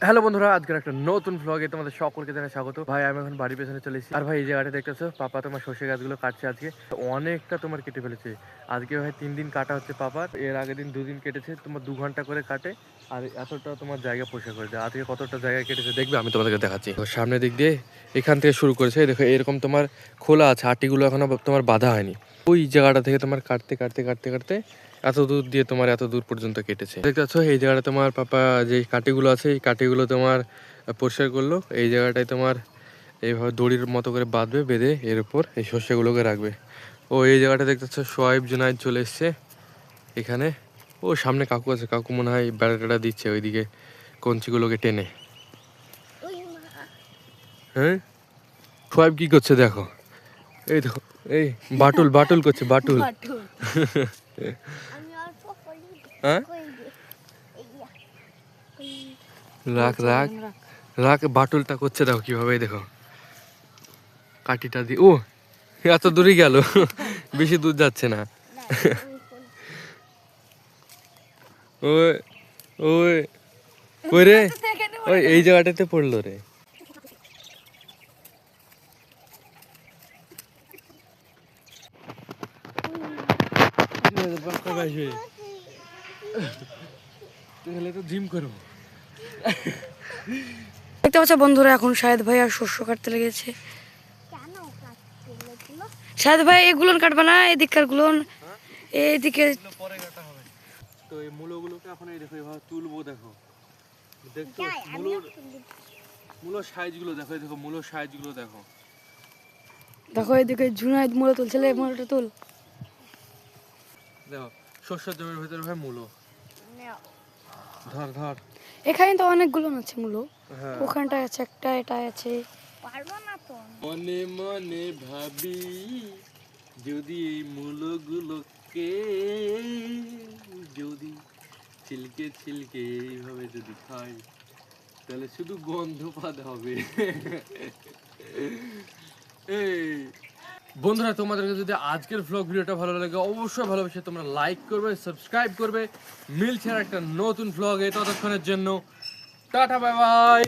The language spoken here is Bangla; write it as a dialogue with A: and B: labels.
A: হ্যালো বন্ধুরা, আজকের একটা নতুন ভ্লগে তোমাদের সকলকে জানাই স্বাগত। ভাই আমি এখন বাড়ির পেছনে চলে এসেছি। আর ভাই এই জায়গাটা দেখতেছো, পাপা তোমার সর্ষে গাছগুলো কাটছে আজকে। অনেকটা তোমার কেটে ফেলেছে আজকে। ভাই 3 দিন কাটা হচ্ছে পাপার, এর আগের দিন 2 দিন কেটেছে। তোমার 2 ঘন্টা করে কাটে আর এতটা তোমার জায়গা পরিষ্কার করে দেয়। আজকে কতটা জায়গা কেটেছে দেখবে, আমি তোমাদেরকে দেখাচ্ছি। তো সামনের দিক দিয়ে এখান থেকে শুরু করেছে, দেখো এরকম তোমার খোলা আছে, আটিগুলো এখনো তোমার বাঁধা হয়নি। ওই জায়গাটা থেকে তোমার কাটতে কাটতে কাটতে কাটতে এত দূর দিয়ে তোমার এত দূর পর্যন্ত কেটেছে। দেখতে পাচ্ছ এই জায়গাটা তোমার পাপা যে কাঠিগুলো আছে, এই কাঠিগুলো তোমার পরিষ্কার করলো। এই জায়গাটায় তোমার এইভাবে দড়ির মতো করে বাঁধবে, বেঁধে এর উপর এই শস্যগুলোকে রাখবে। ও এই জায়গাটা দেখতে পাচ্ছ সোয়াইব জুনাইদ চলে এসছে এখানে। ও সামনে কাকু আছে, কাকু মনে হয় বেড়াটা দিচ্ছে ওইদিকে কঞ্চিগুলোকে টেনে। হ্যাঁ, সোয়াইব কি করছে দেখো, এই দেখো, এই বাটুল বাটুল করছে, বাটুল। হ্যাঁ, রাখ রাখ রাখ, বাটুলটা করছে দেখো কিভাবে, দেখো কাঠিটা দিয়ে। ও এত দূরই গেল, বেশি দূর যাচ্ছে না। ওই ওই ওই রে, ওই এই জায়গাটাতে পড়লো রে। জিম করবো।
B: দেখতে পাচ্ছ বন্ধুরা, এখন শাহেদ ভাই আর শস্য কাটতে লেগেছে। শাহেদ ভাই এগুলো কাটবে না, এদিককার গুলো এইদিকে
A: পরে কাটা হবে। তো এই মূলগুলোকে এখন এই দেখো এভাবে তুলবো। দেখো দেখছো মূলোর সাইজগুলো দেখো, এই দেখো মূলোর সাইজগুলো দেখো।
B: দেখো এদিকে জুনাইদ মূলো তুলছে, মূলটা তুল।
A: দেখো শস্যের জমির ভিতরে ভাই মূলো, ধর ধর।
B: এখানে তো অনেকগুলো আছে মূলো,
A: হ্যাঁ,
B: ওখানটায় আছে একটা, এটা আছে।
A: মনে মনে ভাবি যদি এই মূলগুলোকে যদি ছিলকে ছিলকে এইভাবে যদি খাই, তাহলে শুধু গন্ধ পাদ হবে। এই বন্ধুরা, তোমাদেরকে যদি আজকের ভ্লগ ভিডিওটা ভালো লাগে অবশ্যই ভালোবেসে তোমরা লাইক করবে, সাবস্ক্রাইব করবে। মিলছে একটা নতুন ভ্লগে, ততক্ষণের জন্য টাটা, বাই বাই।